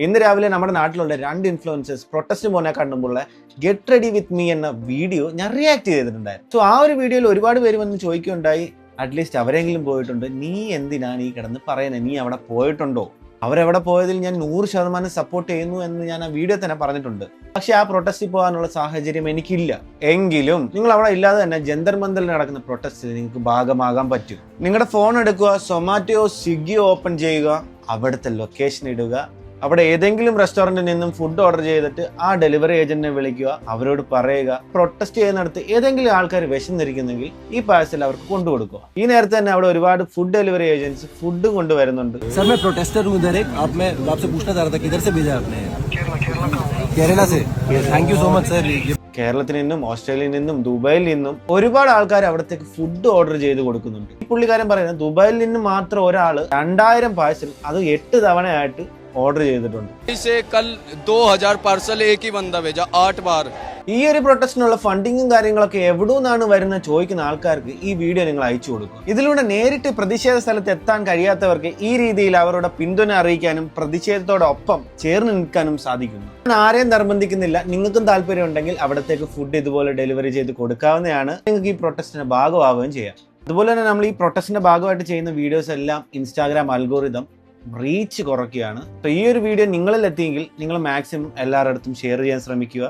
ഇന്ന് രാവിലെ നമ്മുടെ നാട്ടിലുള്ള 2 ഇൻഫ്ലുവൻസേഴ്സ് പ്രൊട്ടസ്റ്റ് പോനെ കണ്ടുമ്പോൾ ഗെറ്റ് റെഡി വിത്ത് മീ എന്ന വീഡിയോ ഞാൻ റിയാക്ട് ചെയ്തിട്ടുണ്ടായിരുന്നു. സോ ആ ഒരു വീഡിയോയിൽ ഒരുപാട് പേര് വന്ന് ചോദിക്കുകയുണ്ടായി, അറ്റ്ലീസ്റ്റ് അവരെങ്കിലും പോയിട്ടുണ്ട്, നീ എന്തിനാണ് ഈ കിടന്ന് പറയുന്നത്, നീ അവിടെ പോയിട്ടുണ്ടോ? അവരെവിടെ പോയതിൽ ഞാൻ 100% സപ്പോർട്ട് ചെയ്യുന്നു എന്ന് ഞാൻ ആ വീഡിയോ തന്നെ പറഞ്ഞിട്ടുണ്ട്. പക്ഷെ ആ പ്രൊട്ടസ്റ്റിൽ പോകാനുള്ള സാഹചര്യം എനിക്കില്ല. എങ്കിലും നിങ്ങൾ അവിടെ ഇല്ലാതെ തന്നെ ജന്തർ മന്ദറിൽ നടക്കുന്ന പ്രൊട്ടസ്റ്റിൽ നിങ്ങൾക്ക് ഭാഗമാകാൻ പറ്റും. നിങ്ങളുടെ ഫോൺ എടുക്കുക, സൊമാറ്റോ സ്വിഗ്ഗിയോ ഓപ്പൺ ചെയ്യുക, അവിടുത്തെ ലൊക്കേഷൻ ഇടുക, അവിടെ ഏതെങ്കിലും റെസ്റ്റോറന്റിൽ നിന്നും ഫുഡ് ഓർഡർ ചെയ്തിട്ട് ആ ഡെലിവറി ഏജന്റിനെ വിളിക്കുക, അവരോട് പറയുക പ്രൊട്ടസ്റ്റ് ചെയ്യുന്നിടത്ത് ഏതെങ്കിലും ആൾക്കാർ വിശന്നിരിക്കുന്നെങ്കിൽ ഈ പാഴ്സൽ അവർക്ക് കൊണ്ടുകൊടുക്കുക. ഈ നേരത്തെ തന്നെ അവിടെ ഒരുപാട് ഫുഡ് ഡെലിവറി ഏജൻസി ഫുഡ് കൊണ്ടുവരുന്നുണ്ട്. കേരളത്തിൽ നിന്നും ഓസ്ട്രേലിയയിൽ നിന്നും ദുബായിൽ നിന്നും ഒരുപാട് ആൾക്കാർ അവിടത്തേക്ക് ഫുഡ് ഓർഡർ ചെയ്ത് കൊടുക്കുന്നുണ്ട്. ഈ പുള്ളിക്കാരൻ പറയുന്നത് ദുബായിൽ നിന്ന് മാത്രം ഒരാൾ 2000 പാഴ്സൽ അത് 8 തവണയായിട്ട് ഓർഡർ ചെയ്തിട്ടുണ്ട്. ഈ ഒരു പ്രൊട്ടസ്റ്റിനുള്ള ഫണ്ടിങ്ങും കാര്യങ്ങളൊക്കെ എവിടെ നിന്നാണ് വരുന്ന ചോദിക്കുന്ന ആൾക്കാർക്ക് ഈ വീഡിയോ നിങ്ങൾ അയച്ചു കൊടുക്കും. ഇതിലൂടെ നേരിട്ട് പ്രതിഷേധ സ്ഥലത്ത് എത്താൻ കഴിയാത്തവർക്ക് ഈ രീതിയിൽ അവരുടെ പിന്തുണ അറിയിക്കാനും പ്രതിഷേധത്തോടൊപ്പം ചേർന്ന് നിൽക്കാനും സാധിക്കുന്നു. ആരെയും നിർബന്ധിക്കുന്നില്ല. നിങ്ങൾക്കും താല്പര്യം ഉണ്ടെങ്കിൽ അവിടത്തേക്ക് ഫുഡ് ഇതുപോലെ ഡെലിവറി ചെയ്ത് കൊടുക്കാവുന്നതാണ്. നിങ്ങൾക്ക് ഈ പ്രൊട്ടസ്റ്റിന്റെ ഭാഗമാവുകയും ചെയ്യാം. അതുപോലെ തന്നെ നമ്മൾ ഈ പ്രൊട്ടസ്റ്റിന്റെ ഭാഗമായിട്ട് ചെയ്യുന്ന വീഡിയോസ് എല്ലാം ഇൻസ്റ്റാഗ്രാം അൽഗോരിതം റീച്ച് കുറയ്ക്കുകയാണ്. സോ ഈ ഒരു വീഡിയോ നിങ്ങളിൽ എത്തിയെങ്കിൽ നിങ്ങൾ മാക്സിമം എല്ലാവരുടെ അടുത്തും ഷെയർ ചെയ്യാൻ ശ്രമിക്കുക.